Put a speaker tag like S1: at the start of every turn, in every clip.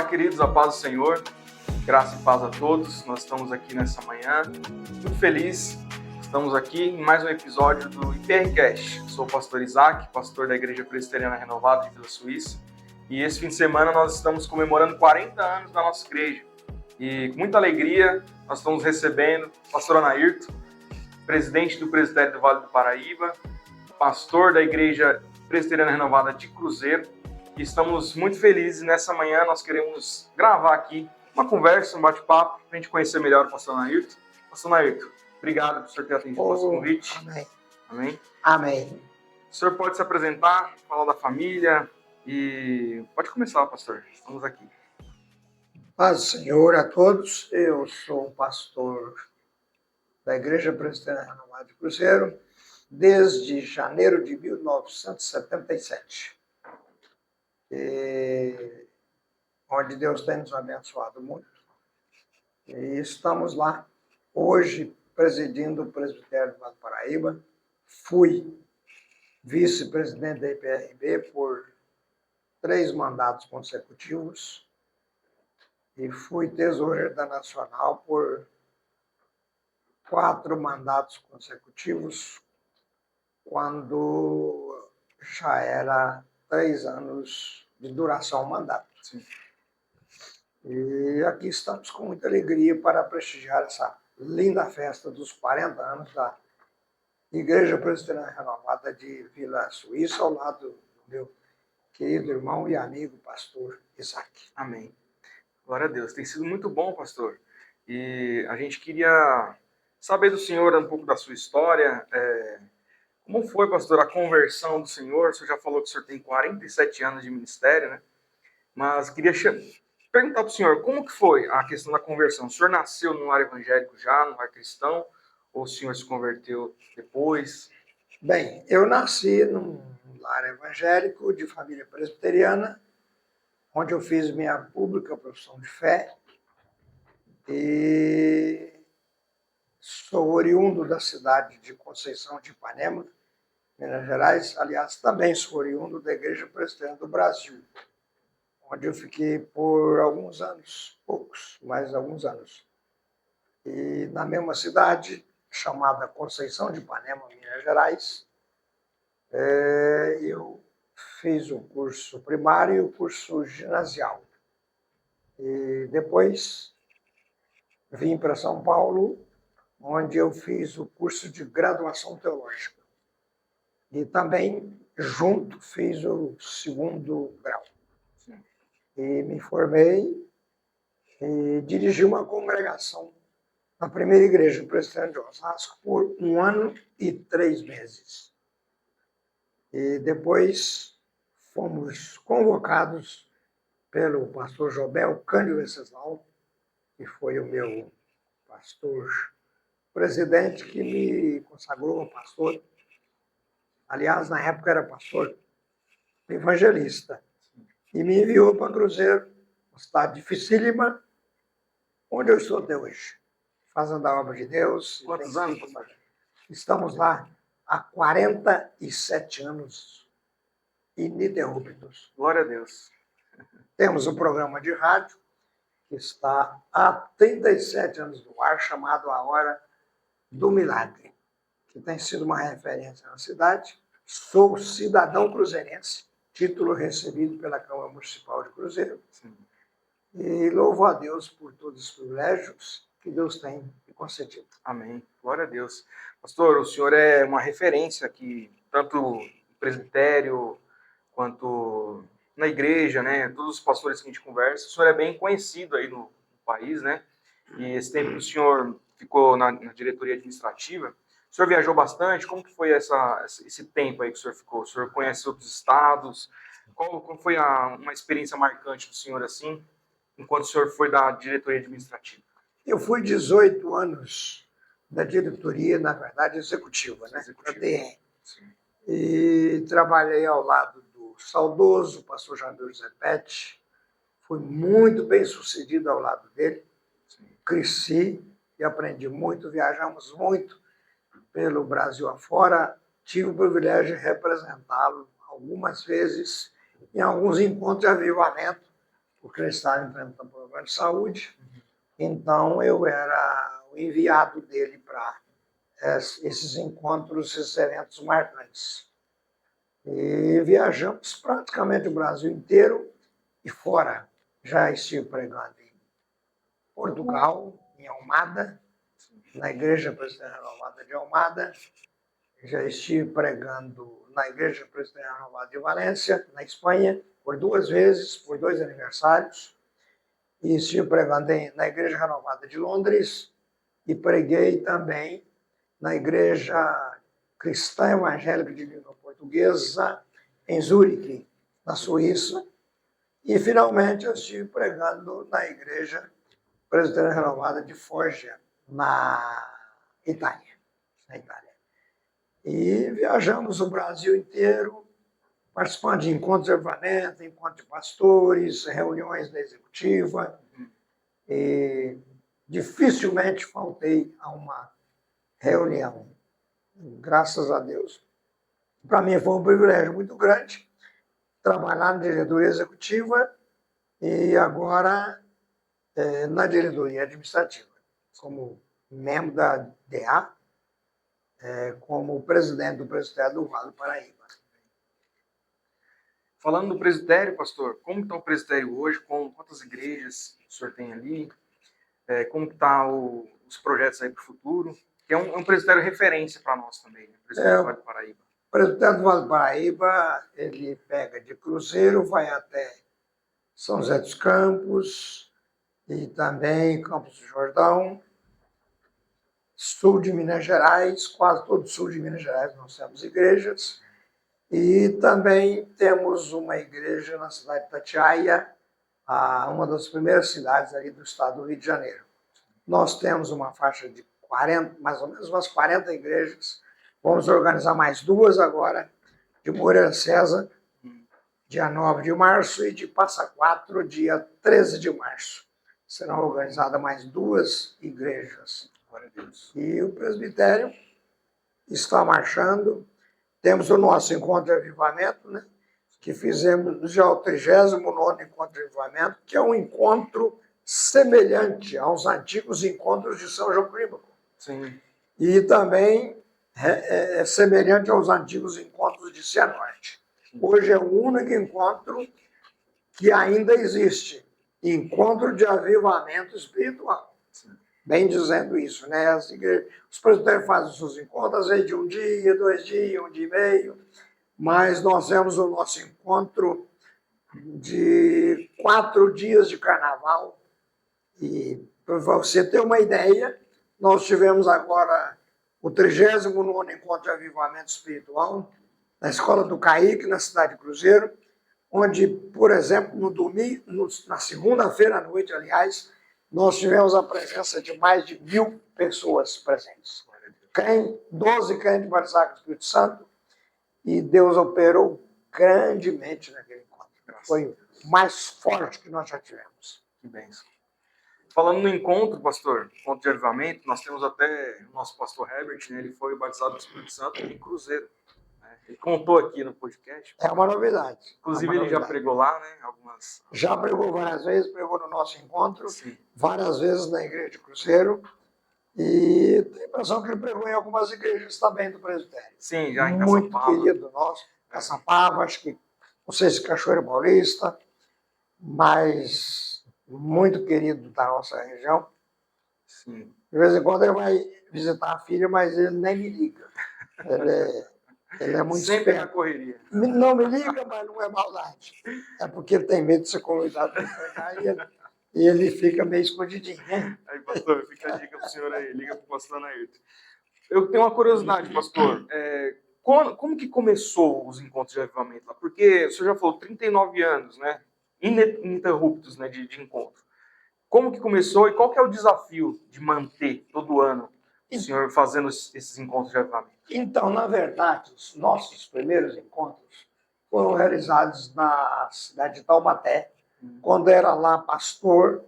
S1: Olá, queridos, a paz do Senhor, graça e paz a todos. Nós estamos aqui nessa manhã, muito feliz. Estamos aqui em mais um episódio do IPRcast. Sou o pastor Isaac, pastor da Igreja Presbiteriana Renovada de Vila Suíça. E esse fim de semana nós estamos comemorando 40 anos da nossa igreja. E com muita alegria nós estamos recebendo o pastor Anairto, presidente do Presbitério do Vale do Paraíba, pastor da Igreja Presbiteriana Renovada de Cruzeiro. E estamos muito felizes. Nessa manhã nós queremos gravar aqui uma conversa, um bate-papo, para a gente conhecer melhor o pastor Anairto. Pastor Anairto, obrigado por o senhor ter atendido o nosso convite.
S2: Amém.
S1: Amém.
S2: Amém.
S1: O senhor pode se apresentar, falar da família e pode começar, pastor. Estamos aqui.
S2: Paz do Senhor a todos. Eu sou o pastor da Igreja Presbiteriana Renovada de Cruzeiro desde janeiro de 1977. Onde Deus tem nos abençoado muito. E estamos lá hoje presidindo o Presbitério do Vale do Paraíba. Fui vice-presidente da IPRB por 3 mandatos consecutivos e fui tesoureiro da Nacional por 4 mandatos consecutivos, quando já era 3 anos de duração o mandato.
S1: Sim.
S2: E aqui estamos com muita alegria para prestigiar essa linda festa dos 40 anos da Igreja Presbiteriana Renovada de Vila Suíça, ao lado do meu querido irmão e amigo pastor Isaac.
S1: Amém. Glória a Deus. Tem sido muito bom, pastor. E a gente queria saber do senhor um pouco da sua história. Como foi, pastor, a conversão do senhor? O senhor já falou que o senhor tem 47 anos de ministério, né? Mas queria perguntar para o senhor, como que foi a questão da conversão? O senhor nasceu num lar evangélico já, num lar cristão? Ou o senhor se converteu depois?
S2: Bem, eu nasci num lar evangélico de família presbiteriana, onde eu fiz minha pública profissão de fé. E sou oriundo da cidade de Conceição de Ipanema, Minas Gerais. Aliás, também sou oriundo da Igreja Presbiteriana do Brasil, onde eu fiquei por alguns anos, poucos, mas alguns anos. E na mesma cidade, chamada Conceição de Ipanema, Minas Gerais, eu fiz o curso primário e o curso ginasial. E depois vim para São Paulo, onde eu fiz o curso de graduação teológica. E também, junto, fiz o 2º grau. E me formei e dirigi uma congregação na primeira igreja presbiteriana de Osasco por 1 ano e 3 meses. E depois fomos convocados pelo pastor Jobel Cândido Venceslau, que foi o meu pastor presidente, que me consagrou a pastor. Aliás, na época era pastor evangelista. E me enviou para Cruzeiro, uma cidade dificílima, onde eu estou até hoje, fazendo a obra de Deus.
S1: Quantos anos?
S2: Estamos lá há 47 anos ininterruptos.
S1: Glória a Deus.
S2: Temos um programa de rádio que está há 37 anos no ar, chamado A Hora do Milagre, que tem sido uma referência na cidade. Sou cidadão cruzeirense, título recebido pela Câmara Municipal de Cruzeiro.
S1: Sim.
S2: E louvo a Deus por todos os privilégios que Deus tem me concedido.
S1: Amém. Glória a Deus. Pastor, o senhor é uma referência aqui, tanto no presbitério quanto na igreja, né? Todos os pastores que a gente conversa, o senhor é bem conhecido aí no país, né? E esse tempo que o senhor ficou na diretoria administrativa, o senhor viajou bastante. Como que foi esse tempo aí que o senhor ficou? O senhor conhece outros estados? Qual foi uma experiência marcante do senhor, assim, enquanto o senhor foi da diretoria administrativa?
S2: Eu fui 18 anos da diretoria, na verdade, executiva, né? Da DR. E trabalhei ao lado do saudoso pastor Jamil Zepete. Fui muito bem sucedido ao lado dele.
S1: Sim.
S2: Cresci e aprendi muito, viajamos muito pelo Brasil afora. Tive o privilégio de representá-lo algumas vezes em alguns encontros de avivamento porque ele estava enfrentando problema de saúde. Então, eu era o enviado dele para esses encontros, esses eventos marcantes. E viajamos praticamente o Brasil inteiro e fora. Já estive pregando em Portugal, em Almada, na Igreja Presbiteriana Renovada de Almada. Já estive pregando na Igreja Presbiteriana Renovada de Valência, na Espanha, por 2 vezes, por 2 aniversários. E estive pregando na Igreja Renovada de Londres e preguei também na Igreja Cristã Evangélica de Língua Portuguesa, em Zurique, na Suíça. E, finalmente, eu estive pregando na Igreja Presbiteriana Renovada de Foggia, na Itália. E viajamos o Brasil inteiro, participando de encontros de avivamento, encontros de pastores, reuniões da executiva. E dificilmente faltei a uma reunião, graças a Deus. Para mim foi um privilégio muito grande trabalhar na diretoria executiva e agora na diretoria administrativa, como membro da DA, como presidente do presbitério do Vale do Paraíba.
S1: Falando do presbitério, pastor, como está o presbitério hoje? Quantas igrejas o senhor tem ali? Como estão os projetos aí para o futuro? Que é um presbitério referência para nós também, né? O presbitério do Vale do Paraíba.
S2: O presbitério do Vale do Paraíba, ele pega de Cruzeiro, vai até São José dos Campos e também Campos do Jordão, sul de Minas Gerais, quase todo o sul de Minas Gerais nós temos igrejas. E também temos uma igreja na cidade de Itatiaia, uma das primeiras cidades ali do estado do Rio de Janeiro. Nós temos uma faixa de 40, mais ou menos umas 40 igrejas. Vamos organizar mais 2 agora, de Moreira César, dia 9 de março, e de Passa Quatro, dia 13 de março. Serão organizadas mais 2 igrejas.
S1: Glória a Deus.
S2: E o presbitério está marchando. Temos o nosso encontro de avivamento, né? Que fizemos já o 39º encontro de avivamento, que é um encontro semelhante aos antigos encontros de São João Clímaco.
S1: Sim.
S2: E também é semelhante aos antigos encontros de Cianorte. Hoje é o único encontro que ainda existe, encontro de avivamento espiritual.
S1: Sim.
S2: Bem dizendo isso, né? Os presbitérios fazem os seus encontros, às vezes de 1 dia, 2 dias, 1 dia e meio, mas nós temos o nosso encontro de 4 dias de carnaval. E, para você ter uma ideia, nós tivemos agora o 39º encontro de avivamento espiritual na Escola do Caíque, na cidade de Cruzeiro, onde, por exemplo, no domingo, na segunda-feira à noite, aliás, nós tivemos a presença de mais de 1.000 pessoas presentes. 12 crentes batizados com o Espírito Santo, e Deus operou grandemente naquele encontro. Foi o mais forte que nós já tivemos.
S1: Que bênção. Falando no encontro, pastor, encontro de avivamento, nós temos até o nosso pastor Herbert, né, ele foi batizado com o Espírito Santo em Cruzeiro. Né? Ele contou aqui no podcast.
S2: É uma novidade.
S1: Inclusive, ele já pregou lá, né?
S2: Já pregou várias vezes, pregou no nosso encontro,
S1: Sim.
S2: Várias vezes na igreja de Cruzeiro. E tenho a impressão que ele pregou em algumas igrejas também do presbitério.
S1: Sim, já em
S2: muito
S1: Caçapava.
S2: Querido nosso, Caçapava, acho que, não sei se Cachoeira Paulista, mas muito querido da nossa região.
S1: Sim.
S2: De vez em quando ele vai visitar a filha, mas ele nem me liga. Ele é muito
S1: Sempre
S2: esperto.
S1: na correria.
S2: Não me liga, mas não é maldade. É porque ele tem medo de ser convidado para pregar e ele fica meio escondidinho, né?
S1: Aí, pastor, fica a dica pro senhor aí, liga pro pastor Anaírton. Eu tenho uma curiosidade, pastor. Como que começou os encontros de avivamento lá? Porque o senhor já falou 39 anos, né? Ininterruptos, né, de encontro. Como que começou e qual que é o desafio de manter todo ano o senhor fazendo esses encontros de avivamento?
S2: Então, na verdade, os nossos primeiros encontros foram realizados na cidade de Taubaté, quando era lá pastor,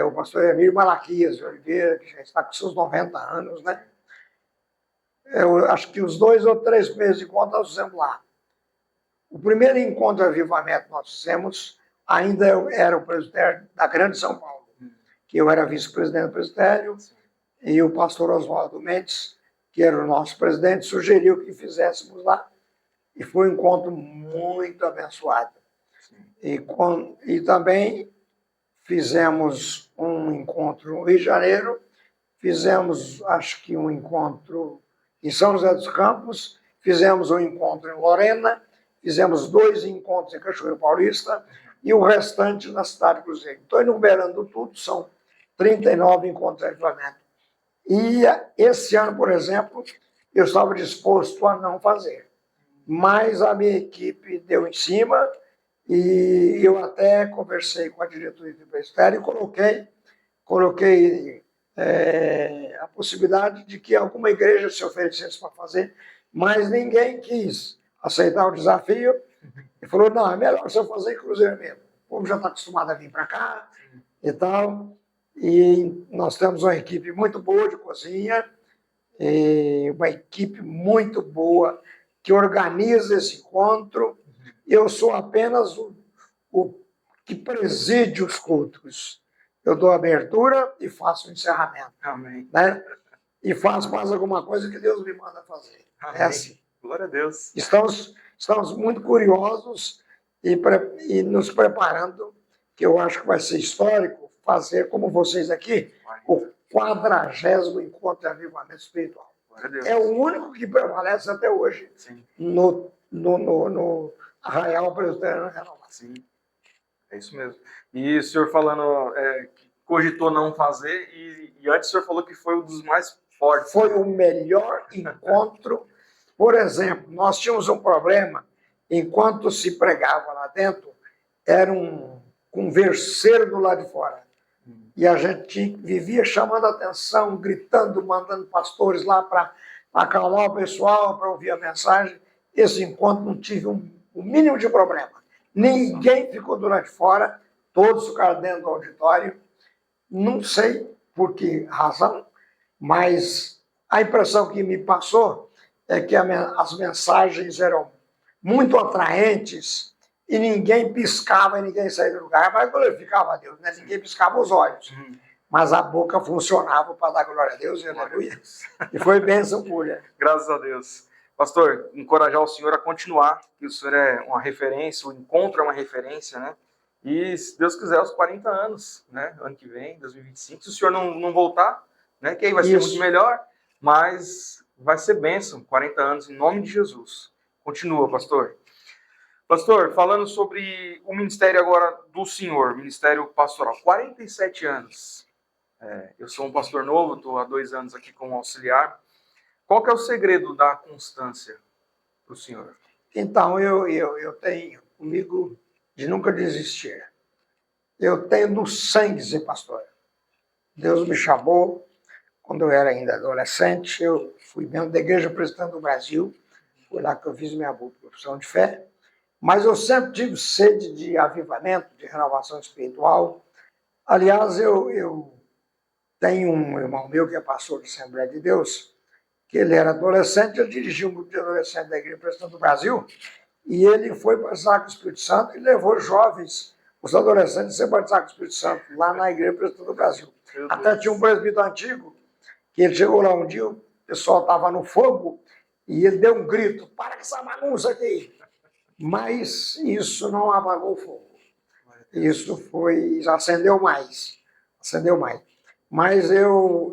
S2: o pastor Emílio Malaquias de Oliveira, que já está com seus 90 anos, né? Eu acho que os 2 ou 3 meses de encontro nós fizemos lá. O primeiro encontro de avivamento nós fizemos ainda eu era o presbitério da Grande São Paulo, que eu era vice-presidente do presbitério, e o pastor Oswaldo Mendes, que era o nosso presidente, sugeriu que fizéssemos lá. E foi um encontro muito abençoado. E também fizemos um encontro no Rio de Janeiro, fizemos, acho que um encontro em São José dos Campos, fizemos um encontro em Lorena, fizemos 2 encontros em Cachoeiro Paulista e o restante na cidade de Cruzeiro. Estou enumerando tudo, são 39 encontros de avivamento. E esse ano, por exemplo, eu estava disposto a não fazer, mas a minha equipe deu em cima e eu até conversei com a diretoria do presbitério e coloquei a possibilidade de que alguma igreja se oferecesse para fazer, mas ninguém quis aceitar o desafio e falou, não, é melhor você fazer em Cruzeiro mesmo. O povo já está acostumado a vir para cá e tal. E nós temos uma equipe muito boa de cozinha, uma equipe muito boa que organiza esse encontro. Eu sou apenas o que preside os cultos. Eu dou a abertura e faço o encerramento.
S1: Amém.
S2: Né? E faço mais alguma coisa que Deus me manda fazer.
S1: Amém.
S2: É assim.
S1: Glória a Deus.
S2: Estamos muito curiosos e nos preparando, que eu acho que vai ser histórico, fazer como vocês aqui, o 40º encontro de avivamento espiritual. É o único que prevalece até hoje. Sim. no Arraial Presbiteriano Renovado.
S1: Sim, é isso mesmo. E o senhor falando que cogitou não fazer, e antes o senhor falou que foi um dos mais fortes.
S2: Foi o melhor encontro. Por exemplo, nós tínhamos um problema, enquanto se pregava lá dentro, era um converseiro do lado de fora. E a gente vivia chamando a atenção, gritando, mandando pastores lá para acalmar o pessoal, para ouvir a mensagem. Esse encontro não tive o mínimo de problema. Ninguém ficou do lado de fora, todos ficaram dentro do auditório. Não sei por que razão, mas a impressão que me passou é que as mensagens eram muito atraentes e ninguém piscava e ninguém saía do lugar, mas glorificava a Deus, né? Ninguém piscava os olhos, mas a boca funcionava para dar glória a Deus, e aleluia. E foi bênção pura.
S1: Graças a Deus. Pastor, encorajar o senhor a continuar, que o senhor é uma referência, o encontro é uma referência, né? E, se Deus quiser, os 40 anos, né? Ano que vem, 2025, se o senhor não voltar, né? Que aí vai ser muito melhor, mas vai ser bênção, 40 anos, em nome de Jesus. Continua, pastor. Pastor, falando sobre o ministério agora do senhor, ministério pastoral, 47 anos. Eu sou um pastor novo, estou há 2 anos aqui como auxiliar. Qual que é o segredo da constância para o senhor?
S2: Então, eu tenho comigo de nunca desistir. Eu tenho no sangue ser pastor. Deus me chamou quando eu era ainda adolescente. Eu fui membro da Igreja Presbiteriana do Brasil. Foi lá que eu fiz minha profissão de fé. Mas eu sempre tive sede de avivamento, de renovação espiritual. Aliás, eu tenho um irmão meu que é pastor de Assembleia de Deus, que ele era adolescente, eu dirigi um grupo de adolescentes da Igreja Presbiteriana do Brasil, e ele foi batizado com o Espírito Santo e levou jovens, os adolescentes, a ser batizados com o Espírito Santo, lá na Igreja Presbiteriana do Brasil. Até tinha um presbítero antigo, que ele chegou lá um dia, o pessoal estava no fogo, e ele deu um grito, para com essa bagunça aqui. Mas isso não apagou o fogo. Isso acendeu mais. Mas eu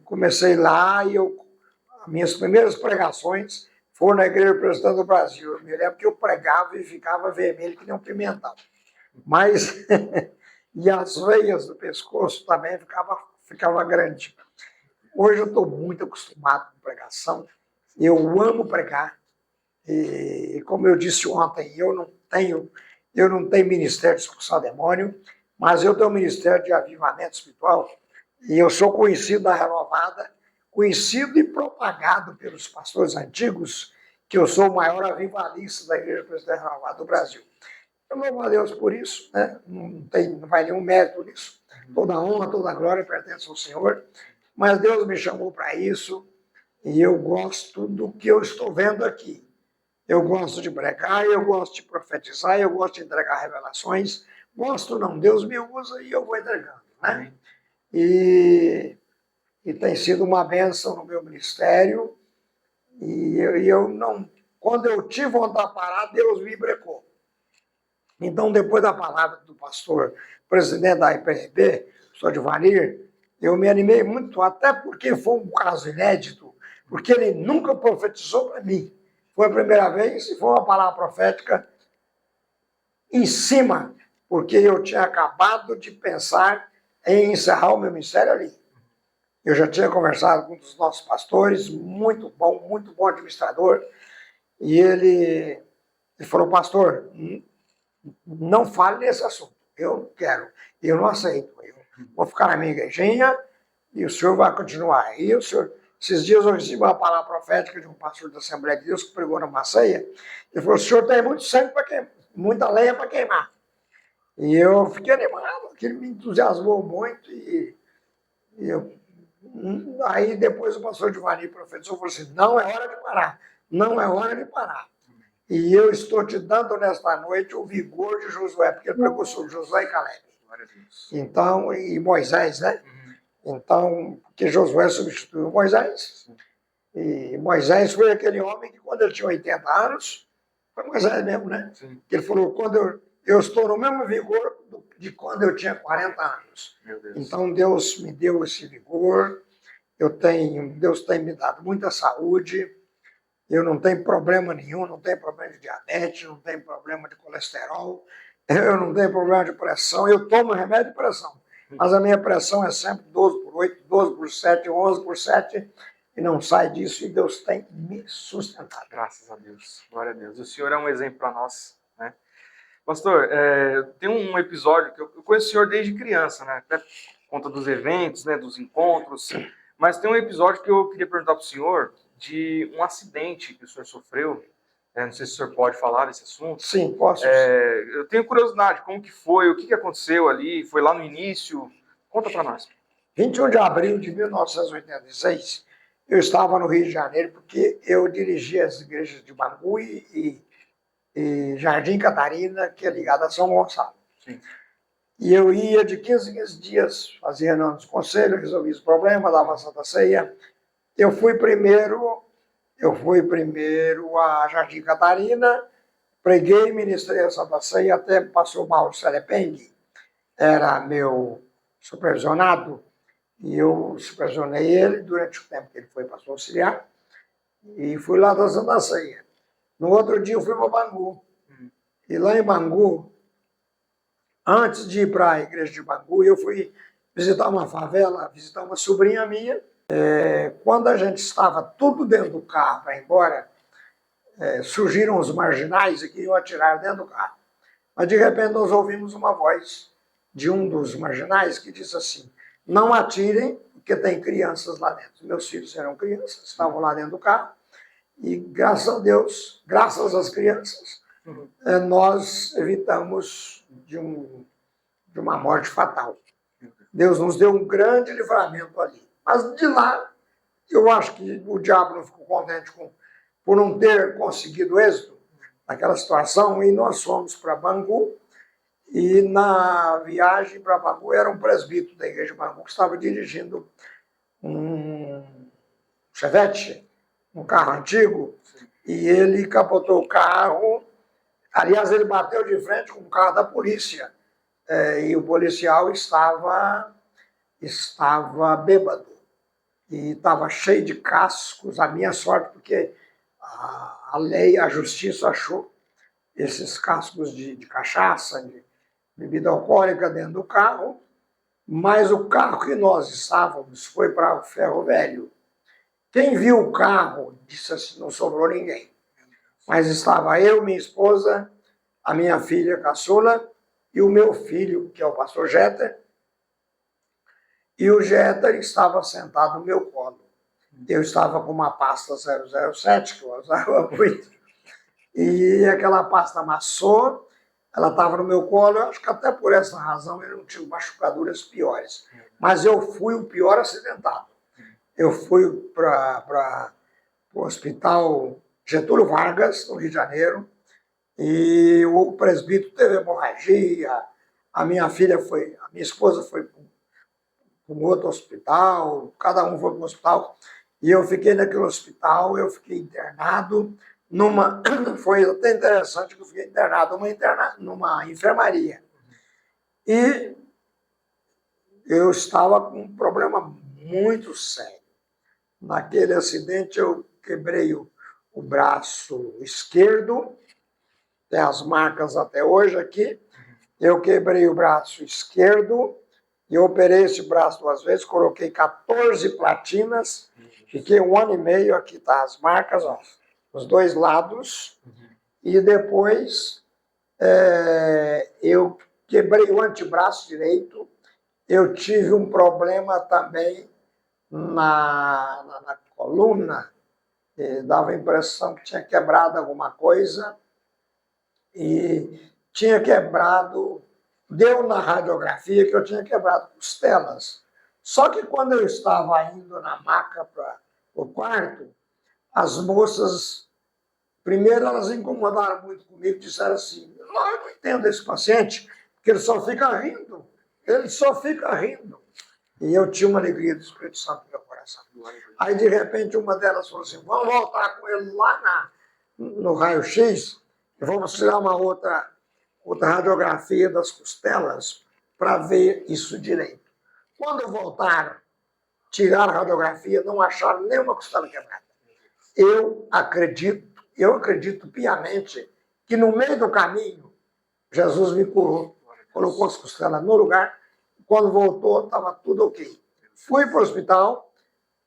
S2: comecei lá e as minhas primeiras pregações foram na Igreja Presbiteriana do Brasil. Eu me lembro que eu pregava e ficava vermelho que nem um pimentão. Mas, e as veias do pescoço também ficava grande. Hoje eu estou muito acostumado com pregação. Eu amo pregar. E como eu disse ontem, eu não tenho ministério de expulsar demônio, mas eu tenho um ministério de avivamento espiritual. E eu sou conhecido da Renovada, conhecido e propagado pelos pastores antigos, que eu sou o maior avivalista da Igreja Presbiteriana Renovada do Brasil. Eu louvo a Deus por isso, né? Não vai nenhum mérito nisso. Toda honra, toda glória pertence ao Senhor. Mas Deus me chamou para isso e eu gosto do que eu estou vendo aqui. Eu gosto de pregar, eu gosto de profetizar, eu gosto de entregar revelações. Gosto não, Deus me usa e eu vou entregando, né? E tem sido uma bênção no meu ministério. E eu não... Quando eu tive vontade de parar, Deus me brecou. Então, depois da palavra do pastor, presidente da IPRB, pastor Divanir, eu me animei muito, até porque foi um caso inédito, porque ele nunca profetizou para mim. Foi a primeira vez e foi uma palavra profética em cima, porque eu tinha acabado de pensar em encerrar o meu ministério ali. Eu já tinha conversado com um dos nossos pastores, muito bom administrador, e ele falou, pastor, não fale nesse assunto, eu não quero, eu não aceito, eu vou ficar na minha igrejinha e o senhor vai continuar. E o senhor, esses dias eu recebi uma palavra profética de um pastor da Assembleia de Deus que pregou numa ceia, ele falou, o senhor tem muito sangue para queimar, muita lenha para queimar. E eu fiquei animado, aquilo me entusiasmou muito, e eu... Aí depois o pastor Giovanni profetizou, falou assim, não é hora de parar, não é hora de parar. E eu estou te dando nesta noite o vigor de Josué, porque ele pregou sobre Josué e Caleb. Então, e Moisés, né? Então, porque Josué substituiu Moisés. E Moisés foi aquele homem que, quando ele tinha 80 anos, foi Moisés mesmo, né? Sim. Ele falou, quando eu estou no mesmo vigor de quando eu tinha 40 anos. Então, Deus me deu esse vigor, Deus tem me dado muita saúde, eu não tenho problema nenhum, não tenho problema de diabetes, não tenho problema de colesterol, eu não tenho problema de pressão, eu tomo remédio de pressão, mas a minha pressão é sempre 12/8, 12/7, 11/7, e não sai disso, e Deus tem me sustentado.
S1: Graças a Deus, glória a Deus. O Senhor é um exemplo para nós, né? Pastor, tem um episódio que eu conheço o senhor desde criança, né? Até por conta dos eventos, né? Dos encontros. Mas tem um episódio que eu queria perguntar para o senhor de um acidente que o senhor sofreu. Não sei se o senhor pode falar desse assunto.
S2: Sim, posso.
S1: Eu tenho curiosidade, como que foi, o que aconteceu ali? Foi lá no início? Conta para nós.
S2: 21 de abril de 1986, eu estava no Rio de Janeiro porque eu dirigia as igrejas de Bangu e Jardim Catarina, que é ligada a São Gonçalo. Sim. E eu ia de 15 em 15 dias, fazia reunião dos conselhos, resolvia os problemas, dava a Santa Ceia. Eu fui primeiro a Jardim Catarina, preguei, ministrei a Santa Ceia, até passou Mauro Serepeng, era meu supervisionado, e eu supervisionei ele durante o tempo que ele foi pastor auxiliar, e fui lá da Santa Ceia. No outro dia eu fui para Bangu. E lá em Bangu, antes de ir para a igreja de Bangu, eu fui visitar uma favela, visitar uma sobrinha minha. Quando a gente estava tudo dentro do carro para ir embora, surgiram os marginais e queriam atirar dentro do carro. Mas de repente nós ouvimos uma voz de um dos marginais que disse assim, não atirem, porque tem crianças lá dentro. Meus filhos eram crianças, estavam lá dentro do carro. E graças a Deus, graças às crianças, nós evitamos de uma morte fatal. Deus nos deu um grande livramento ali. Mas de lá, eu acho que o diabo não ficou contente por não ter conseguido êxito naquela situação, e nós fomos para Bangu, e na viagem para Bangu era um presbítero da igreja de Bangu que estava dirigindo um Chevette, um carro antigo, e ele capotou o carro. Aliás, ele bateu de frente com o carro da polícia, e o policial estava bêbado, e estava cheio de cascos. A minha sorte, porque a lei, a justiça achou esses cascos de cachaça, de bebida alcoólica dentro do carro, mas o carro que nós estávamos foi para o Ferro Velho. Quem viu o carro disse assim, não sobrou ninguém. Mas estava eu, minha esposa, a minha filha caçula e o meu filho, que é o pastor Jeter. E o Jeter estava sentado no meu colo. Eu estava com uma pasta 007, que eu usava muito. E aquela pasta amassou, ela estava no meu colo. Eu acho que até por essa razão eu não tive machucaduras piores. Mas eu fui o pior acidentado. Eu fui para o hospital Getúlio Vargas, no Rio de Janeiro, e o presbítero teve hemorragia, a minha esposa foi para um outro hospital, cada um foi para um hospital, e eu fiquei naquele hospital, eu fiquei internado foi até interessante que eu fiquei internado numa enfermaria. E eu estava com um problema muito sério. Naquele acidente eu quebrei o braço esquerdo, tem as marcas até hoje aqui. Eu quebrei o braço esquerdo e operei esse braço 2 vezes, coloquei 14 platinas, fiquei 1 ano e meio, aqui tá as marcas, ó, os 2 lados, e depois eu quebrei o antebraço direito, eu tive um problema também na coluna, dava a impressão que tinha quebrado alguma coisa, e tinha quebrado, deu na radiografia que eu tinha quebrado costelas. Só que quando eu estava indo na maca para o quarto, as moças, primeiro elas incomodaram muito comigo, disseram assim, eu não entendo esse paciente, porque ele só fica rindo, E eu tinha uma alegria do Espírito Santo no meu coração. Aí, de repente, uma delas falou assim, vamos voltar com ele lá no raio-x, e vamos tirar uma outra radiografia das costelas para ver isso direito. Quando voltaram, tiraram a radiografia, não acharam nenhuma costela quebrada. Eu acredito piamente que no meio do caminho, Jesus me curou, colocou as costelas no lugar, quando voltou, estava tudo ok. Fui para o hospital,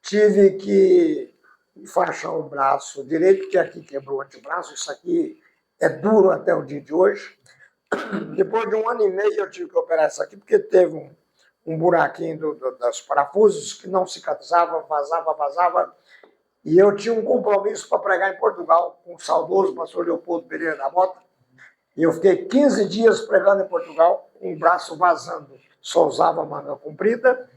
S2: tive que enfaixar o braço direito, que aqui quebrou o antebraço, isso aqui é duro até o dia de hoje. Depois de 1 ano e meio eu tive que operar isso aqui, porque teve um buraquinho dos parafusos que não cicatrizava, vazava. E eu tinha um compromisso para pregar em Portugal com o saudoso pastor Leopoldo Pereira da Mota. E eu fiquei 15 dias pregando em Portugal, com o braço vazando. Só usava manga comprida.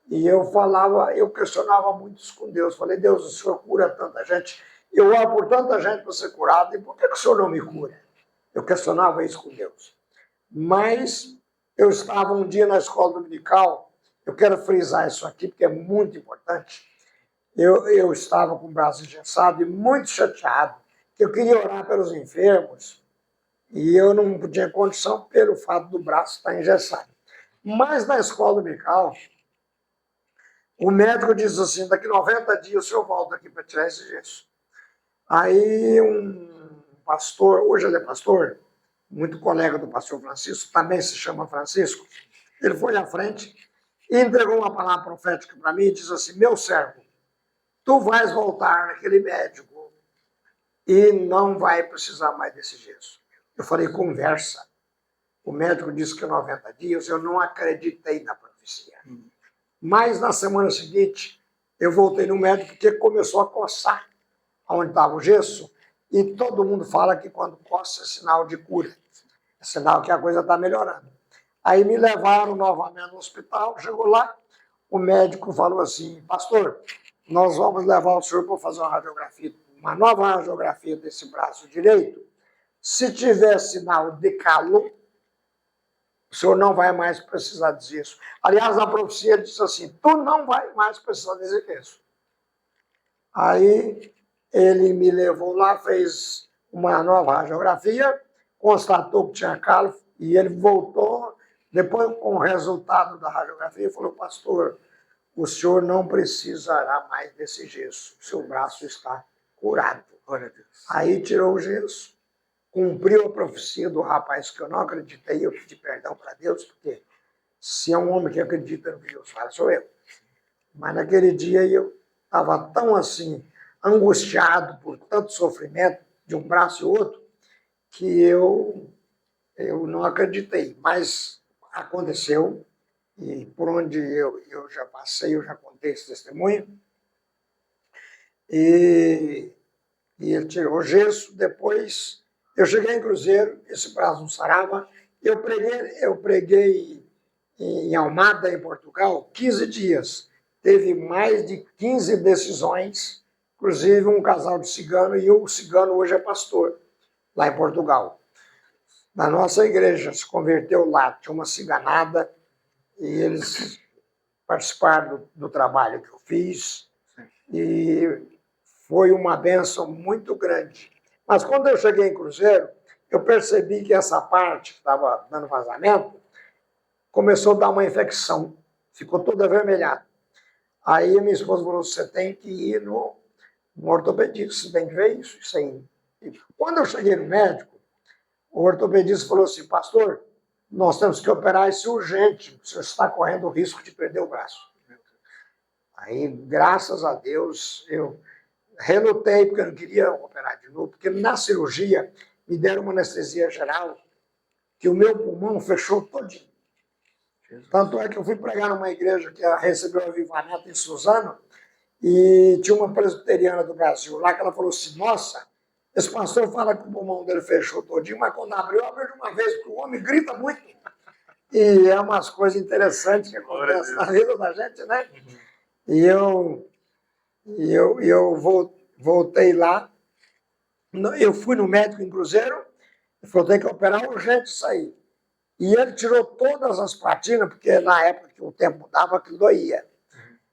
S2: E eu questionava muito isso com Deus. Falei, Deus, o Senhor cura tanta gente. Eu oro por tanta gente para ser curado. E por que o Senhor não me cura? Eu questionava isso com Deus. Mas eu estava um dia na escola dominical. Eu quero frisar isso aqui, porque é muito importante. Eu estava com o braço engessado e muito chateado. Eu queria orar pelos enfermos. E eu não tinha condição pelo fato do braço estar engessado. Mas na escola dominical, o médico disse assim, daqui 90 dias o senhor volta aqui para tirar esse gesso. Aí um pastor, hoje ele é pastor, muito colega do pastor Francisco, também se chama Francisco, ele foi à frente e entregou uma palavra profética para mim e disse assim, meu servo, tu vais voltar naquele médico e não vai precisar mais desse gesso. Eu falei, conversa. O médico disse que 90 dias, eu não acreditei na profecia. Mas na semana seguinte, eu voltei no médico porque começou a coçar onde estava o gesso, e todo mundo fala que quando coça é sinal de cura, é sinal que a coisa está melhorando. Aí me levaram novamente no hospital, chegou lá, o médico falou assim, pastor, nós vamos levar o senhor para fazer uma nova radiografia desse braço direito. Se tiver sinal de calo, o senhor não vai mais precisar dizer isso. Aliás, a profecia diz assim, tu não vai mais precisar dizer isso. Aí ele me levou lá, fez uma nova radiografia, constatou que tinha calo, e ele voltou, depois com o resultado da radiografia, falou, pastor, o senhor não precisará mais desse gesso, seu braço está curado. Glória a Deus. Aí tirou o gesso, cumpriu a profecia do rapaz que eu não acreditei, eu pedi perdão para Deus, porque se é um homem que acredita no que Deus fala, sou eu. Mas naquele dia eu estava tão assim, angustiado por tanto sofrimento de um braço e outro, que eu não acreditei. Mas aconteceu, e por onde eu já passei, eu já contei esse testemunho, e ele tirou o gesso, depois eu cheguei em Cruzeiro, esse braço não sarava, eu preguei em Almada, em Portugal, 15 dias. Teve mais de 15 decisões inclusive um casal de cigano, e o cigano hoje é pastor, lá em Portugal. Na nossa igreja, se converteu lá, tinha uma ciganada, e eles participaram do trabalho que eu fiz, e foi uma bênção muito grande. Mas quando eu cheguei em Cruzeiro, eu percebi que essa parte que estava dando vazamento começou a dar uma infecção, ficou toda avermelhada. Aí minha esposa falou, você tem que ir no ortopedista, você tem que ver isso aí. E quando eu cheguei no médico, o ortopedista falou assim, pastor, nós temos que operar isso urgente, você está correndo o risco de perder o braço. Aí, graças a Deus, eu relutei, porque eu não queria operar de novo, porque na cirurgia me deram uma anestesia geral, que o meu pulmão fechou todinho. Tanto é que eu fui pregar numa igreja que recebeu avivamento em Suzano, e tinha uma presbiteriana do Brasil lá que ela falou assim, nossa, esse pastor fala que o pulmão dele fechou todinho, mas quando abriu de uma vez, porque o homem grita muito. E é umas coisas interessantes que acontecem na vida da gente, né? E eu voltei lá, eu fui no médico em Cruzeiro, ele falou, tem que operar urgente isso aí. E ele tirou todas as platinas, porque na época que o tempo mudava, aquilo doía.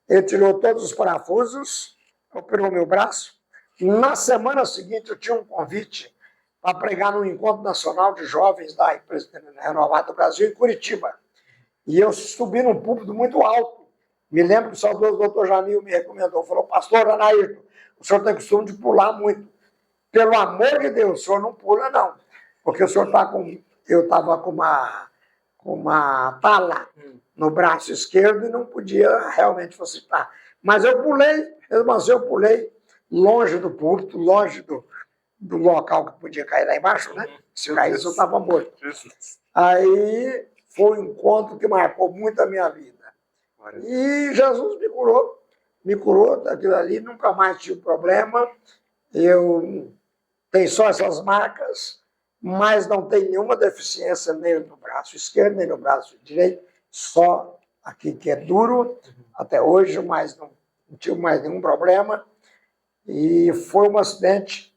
S2: Ele tirou todos os parafusos, operou meu braço. Na semana seguinte, eu tinha um convite para pregar num encontro nacional de jovens da Renovada do Brasil, em Curitiba. E eu subi num púlpito muito alto. Me lembro que o saudoso doutor Jamil me recomendou, falou, pastor Anaírton, o senhor tem costume de pular muito. Pelo amor de Deus, o senhor não pula, não. Porque o senhor está com... Eu estava com uma tala no braço esquerdo e não podia realmente facilitar. Mas eu pulei, mesmo assim eu pulei longe do púlpito, longe do local que podia cair lá embaixo, né? Se caísse, eu estava morto. Aí foi um encontro que marcou muito a minha vida. E Jesus me curou daquilo ali, nunca mais tive problema. Eu tenho só essas marcas, mas não tem nenhuma deficiência nem no braço esquerdo, nem no braço direito, só aqui que é duro até hoje, mas não tive mais nenhum problema. E foi um acidente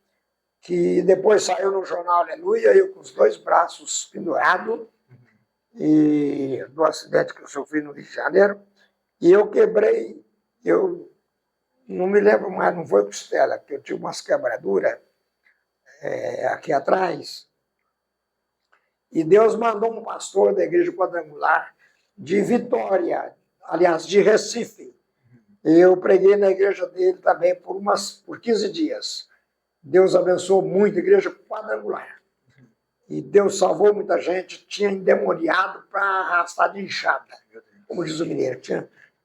S2: que depois saiu no jornal Aleluia, eu com os dois braços pendurados, e do acidente que eu sofri no Rio de Janeiro, e eu quebrei, eu não me lembro mais, não foi costela, porque eu tive umas quebraduras aqui atrás, e Deus mandou um pastor da Igreja Quadrangular de Vitória, aliás, de Recife. Eu preguei na igreja dele também por 15 dias. Deus abençoou muito a Igreja Quadrangular. E Deus salvou muita gente, tinha endemoniado para arrastar de enxada, como diz o mineiro.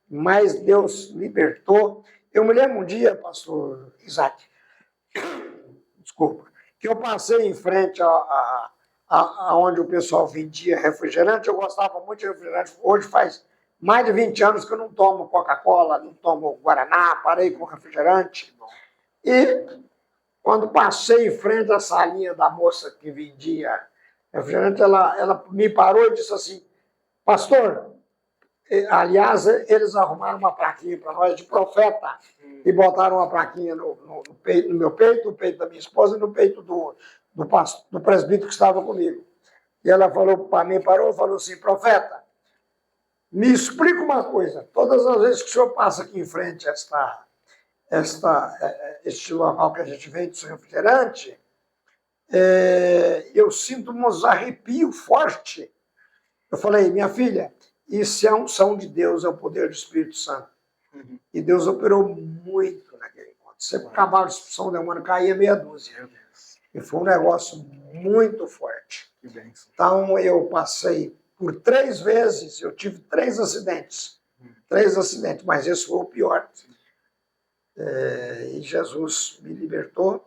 S2: Mas Deus libertou. Eu me lembro um dia, pastor Isaac, desculpa, que eu passei em frente aonde o pessoal vendia refrigerante. Eu gostava muito de refrigerante. Hoje faz mais de 20 anos que eu não tomo Coca-Cola, não tomo Guaraná, parei com refrigerante. E quando passei em frente à salinha da moça que vendia refrigerante, ela me parou e disse assim, pastor, aliás, eles arrumaram uma plaquinha para nós de profeta e botaram uma plaquinha no meu peito, no peito da minha esposa e no peito do presbítero que estava comigo. E ela falou para mim, parou e falou assim, profeta, me explica uma coisa, todas as vezes que o senhor passa aqui em frente a este local que a gente vende de refrigerante, eu sinto uns arrepios fortes. Eu falei, minha filha, isso é a unção de Deus, é o poder do Espírito Santo. E Deus operou muito naquele encontro. Sempre que acabava a expulsão do demônio, caía meia dúzia. E foi um negócio muito forte. Então, eu passei por 3 vezes, eu tive 3 acidentes. 3 acidentes, mas esse foi o pior. E Jesus me libertou.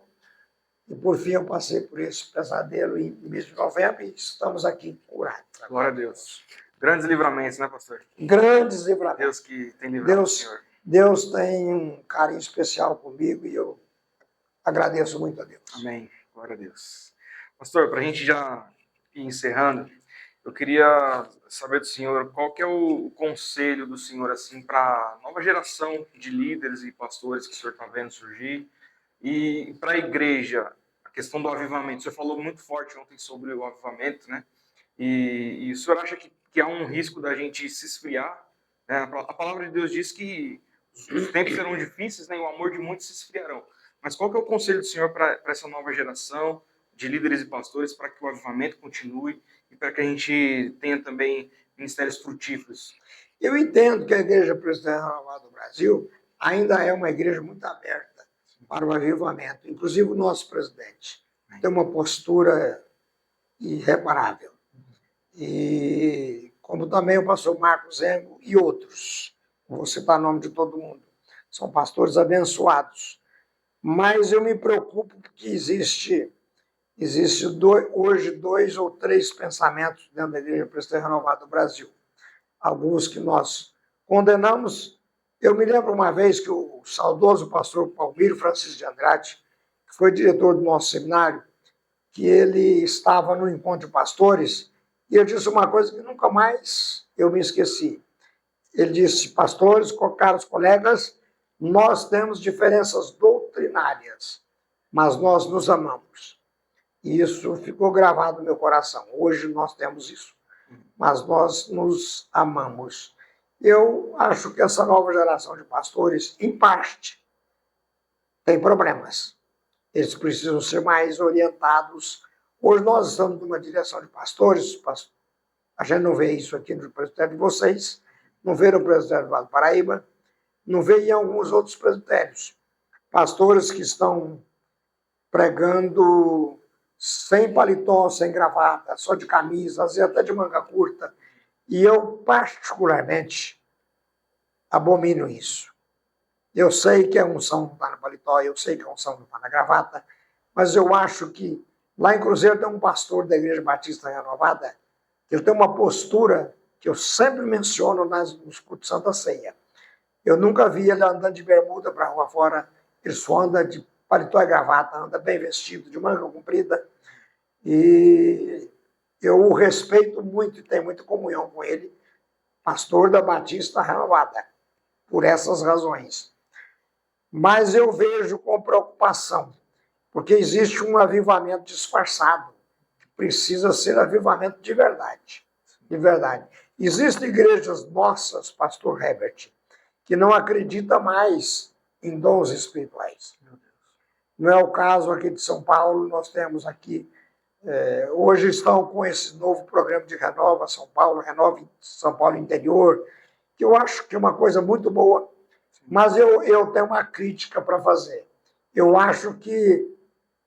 S2: E, por fim, eu passei por esse pesadelo em mês de novembro e estamos aqui curados.
S1: Glória a Deus. Grandes livramentos, né, pastor?
S2: Grandes livramentos.
S1: Deus que tem livrado o Senhor.
S2: Deus tem um carinho especial comigo e eu agradeço muito a Deus.
S1: Amém. Glória a Deus. Pastor, para a gente já ir encerrando, eu queria saber do senhor qual que é o conselho do senhor assim para a nova geração de líderes e pastores que o senhor está vendo surgir e para a igreja, a questão do avivamento. O senhor falou muito forte ontem sobre o avivamento, né? E o senhor acha que há um risco da gente se esfriar? Né? A palavra de Deus diz que os tempos serão difíceis, né? E o amor de muitos se esfriarão. Mas qual que é o conselho do senhor para essa nova geração de líderes e pastores para que o avivamento continue e para que a gente tenha também ministérios frutíferos?
S2: Eu entendo que a Igreja Presbiteriana Renovada do Brasil ainda é uma igreja muito aberta para o avivamento. Inclusive o nosso presidente tem uma postura irreparável. E como também o pastor Marcos Engo e outros, não vou citar o nome de todo mundo, são pastores abençoados. Mas eu me preocupo porque existe hoje 2 ou 3 pensamentos dentro da Igreja Presbiteriana Renovada do Brasil. Alguns que nós condenamos. Eu me lembro uma vez que o saudoso pastor Palmiro Francisco de Andrade, que foi diretor do nosso seminário, que ele estava no encontro de pastores, e eu disse uma coisa que nunca mais eu me esqueci. Ele disse: pastores, caros colegas, nós temos diferenças doutrinárias, mas nós nos amamos. E isso ficou gravado no meu coração. Hoje nós temos isso, mas nós nos amamos. Eu acho que essa nova geração de pastores, em parte, tem problemas. Eles precisam ser mais orientados. Hoje nós estamos numa direção de pastores, a gente não vê isso aqui no presbitério de vocês, não vê no presbitério do Vale do Paraíba, não vê em alguns outros presbitérios. Pastores que estão pregando sem paletó, sem gravata, só de camisa, às vezes até de manga curta. E eu, particularmente, abomino isso. Eu sei que a unção não está no paletó, eu sei que a unção não está na gravata, mas eu acho que lá em Cruzeiro tem um pastor da Igreja Batista Renovada, que ele tem uma postura que eu sempre menciono nos cultos de Santa Ceia. Eu nunca vi ele andando de bermuda para a rua fora, ele só anda de paletó e gravata, anda bem vestido, de manga comprida, e eu o respeito muito e tenho muita comunhão com ele, pastor da Batista Renovada, por essas razões. Mas eu vejo com preocupação, porque existe um avivamento disfarçado, que precisa ser avivamento de verdade. De verdade. Existem igrejas nossas, pastor Herbert, que não acreditam mais em dons espirituais. Não é o caso aqui de São Paulo, nós temos aqui, hoje estão com esse novo programa de Renova São Paulo, Renova São Paulo Interior, que eu acho que é uma coisa muito boa, mas eu tenho uma crítica para fazer. Eu acho que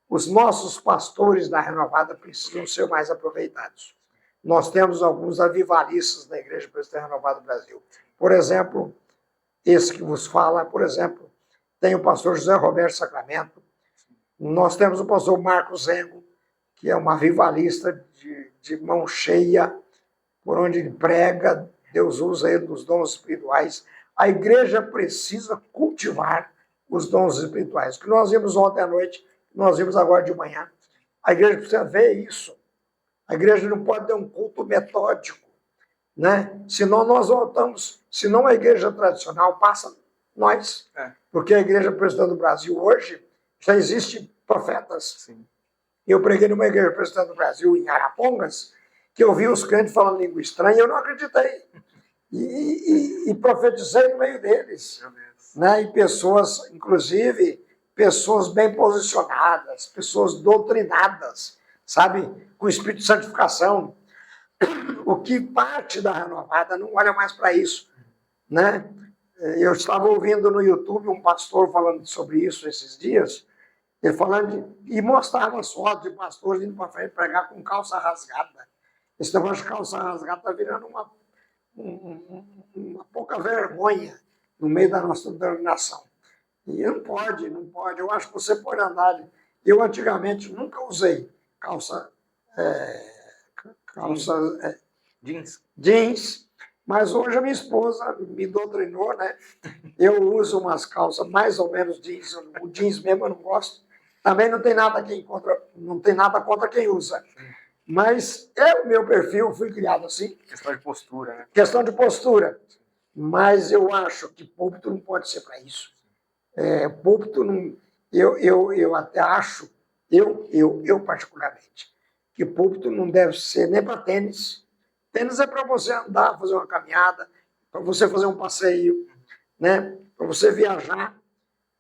S2: os nossos pastores da Renovada precisam ser mais aproveitados. Nós temos alguns avivalistas na Igreja Presbiteriana Renovada do Brasil. Por exemplo, esse que vos fala, por exemplo, tem o pastor José Roberto Sacramento, nós temos o pastor Marcos Engo, que é um avivalista de mão cheia, por onde ele prega, Deus usa ele nos dons espirituais. A igreja precisa cultivar os dons espirituais. O que nós vimos ontem à noite, nós vimos agora de manhã. A igreja precisa ver isso. A igreja não pode ter um culto metódico, né? Senão nós voltamos, senão a igreja tradicional passa nós. Porque a igreja presbiteriana do Brasil hoje já existe profetas.
S1: Sim.
S2: Eu preguei numa igreja presbiteriana do Brasil, em Arapongas, que eu vi os crentes falando língua estranha e eu não acreditei. E profetizei no meio deles. Né? E pessoas, inclusive, pessoas bem posicionadas, pessoas doutrinadas, sabe? Com espírito de santificação. O que parte da Renovada não olha mais para isso. Né? Eu estava ouvindo no YouTube um pastor falando sobre isso esses dias, ele falando e mostrava as fotos de pastores indo para frente pregar com calça rasgada. Esse negócio de calça rasgada está virando uma pouca vergonha no meio da nossa denominação. E não pode. Eu acho que você pode andar. Eu antigamente nunca usei calça jeans, mas hoje a minha esposa me doutrinou, né? Eu uso umas calças mais ou menos jeans, o jeans mesmo eu não gosto. Também não tem nada contra quem usa. Mas é o meu perfil, eu fui criado assim.
S1: Questão de postura, né?
S2: Questão de postura. Mas eu acho que púlpito não pode ser para isso. Púlpito não. Eu até acho, eu particularmente, que púlpito não deve ser nem para tênis. Tênis é para você andar, fazer uma caminhada, para você fazer um passeio, né? Para você viajar,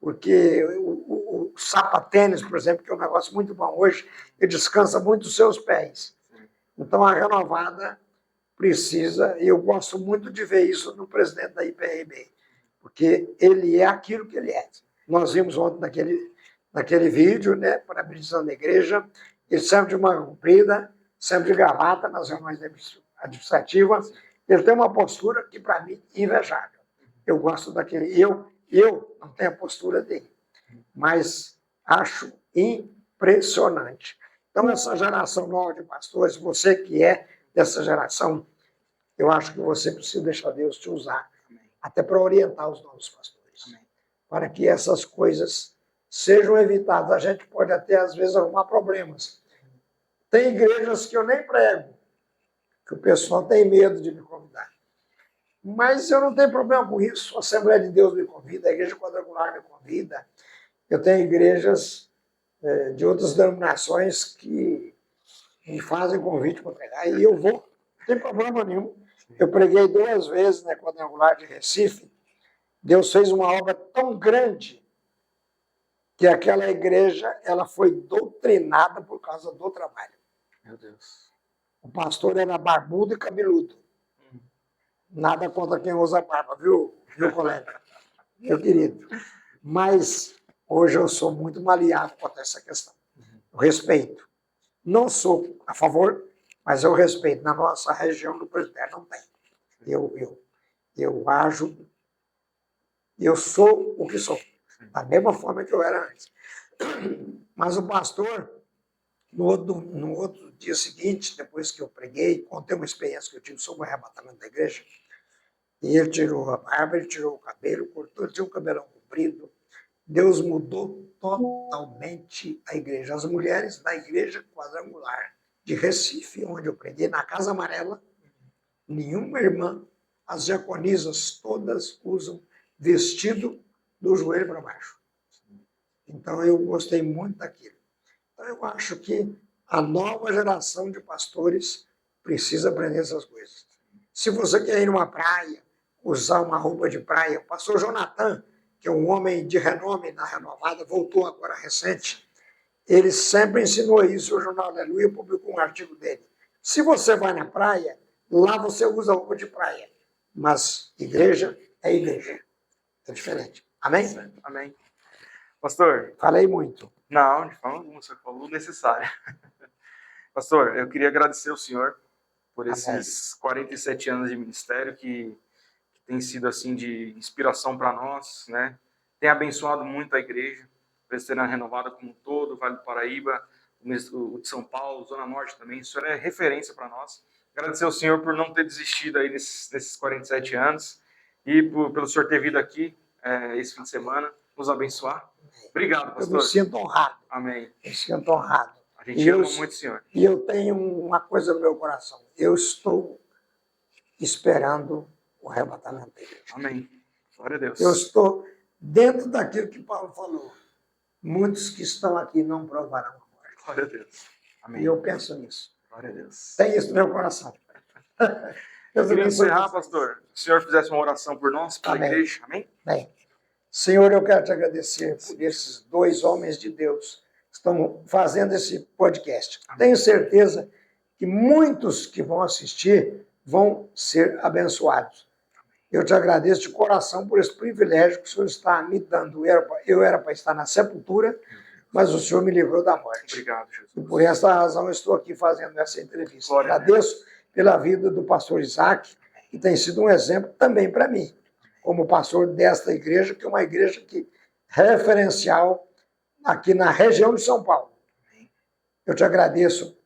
S2: porque o sapatênis, por exemplo, que é um negócio muito bom hoje, ele descansa muito os seus pés. Então a renovada precisa, e eu gosto muito de ver isso no presidente da IPRB, porque ele é aquilo que ele é. Nós vimos ontem naquele vídeo, né, parabenizando a igreja, ele sempre de manga comprida, sempre de gravata nas reuniões administrativas, ele tem uma postura que, para mim, é invejável. Eu gosto daquele. Eu não tenho a postura dele, mas acho impressionante. Então, essa geração nova de pastores, você que é dessa geração, eu acho que você precisa deixar Deus te usar, até para orientar os novos pastores, para que essas coisas sejam evitadas. A gente pode até, às vezes, arrumar problemas. Tem igrejas que eu nem prego, que o pessoal tem medo de me convidar. Mas eu não tenho problema com isso. A Assembleia de Deus me convida, a Igreja Quadrangular me convida. Eu tenho igrejas de outras denominações que me fazem convite para pregar, e eu vou, não tem problema nenhum. Eu preguei 2 vezes na Quadrangular de Recife. Deus fez uma obra tão grande que aquela igreja ela foi doutrinada por causa do trabalho.
S1: Meu Deus.
S2: O pastor era barbudo e cabeludo. Nada contra quem usa barba, viu colega? Meu querido. Mas hoje eu sou muito maleável quanto a essa questão. Eu respeito. Não sou a favor, mas eu respeito. Na nossa região do presbitério não tem. Eu ajo, eu sou o que sou. Da mesma forma que eu era antes. Mas o pastor, no outro dia seguinte, depois que eu preguei, contei uma experiência que eu tive sobre o arrebatamento da igreja, e ele tirou a barba, ele tirou o cabelo, cortou, ele tinha um cabelão comprido. Deus mudou totalmente a igreja. As mulheres da Igreja Quadrangular de Recife, onde eu preguei, na Casa Amarela, nenhuma irmã, as diaconisas todas usam vestido do joelho para baixo. Então eu gostei muito daquilo. Então eu acho que a nova geração de pastores precisa aprender essas coisas. Se você quer ir numa praia, usar uma roupa de praia, o pastor Jonathan, que é um homem de renome na Renovada, voltou agora recente, ele sempre ensinou isso. O Jornal Aleluia publicou um artigo dele. Se você vai na praia, lá você usa roupa de praia, mas igreja é igreja. É diferente. Amém?
S1: Amém. Pastor.
S2: Falei muito.
S1: Não, de forma alguma, você falou o necessário. Pastor, eu queria agradecer ao senhor por esses 47 anos de ministério que tem sido assim de inspiração para nós, né? Tem abençoado muito a igreja, Presbiteriana Renovada como um todo, Vale do Paraíba, o de São Paulo, Zona Norte também. Isso é referência para nós. Agradecer ao senhor por não ter desistido aí nesses 47 anos e pelo senhor ter vindo aqui esse fim de semana, nos abençoar. Obrigado, pastor.
S2: Eu me sinto honrado.
S1: Amém.
S2: Eu me sinto honrado.
S1: A gente ama muito o senhor.
S2: E eu tenho uma coisa no meu coração. Eu estou esperando o arrebatamento da igreja.
S1: Amém. Glória a Deus.
S2: Eu estou dentro daquilo que Paulo falou. Muitos que estão aqui não provarão a morte.
S1: Glória a Deus. Amém.
S2: E eu penso nisso.
S1: Glória a Deus.
S2: Tem isso no meu coração.
S1: Eu queria encerrar, pastor. Se o senhor fizesse uma oração por nós, pela igreja. Amém?
S2: Bem. Senhor, eu quero te agradecer por esses 2 homens de Deus que estão fazendo esse podcast. Amém. Tenho certeza que muitos que vão assistir vão ser abençoados. Eu te agradeço de coração por esse privilégio que o Senhor está me dando. Eu era para estar na sepultura, mas o Senhor me livrou da morte.
S1: Obrigado, Jesus.
S2: E por essa razão eu estou aqui fazendo essa entrevista. Agradeço pela vida do pastor Isaac, que tem sido um exemplo também para mim, como pastor desta igreja, que é uma igreja referencial aqui na região de São Paulo. Eu te agradeço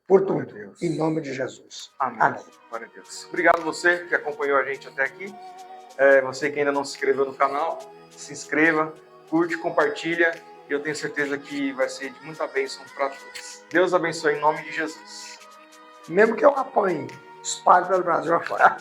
S2: por tudo, em nome de Jesus.
S1: Amém. Amém. Glória a Deus. Obrigado a você que acompanhou a gente até aqui. Você que ainda não se inscreveu no canal, se inscreva, curte, compartilha e eu tenho certeza que vai ser de muita bênção para todos. Deus abençoe em nome de Jesus.
S2: Mesmo que eu apanhe, espalhe pelo Brasil afora.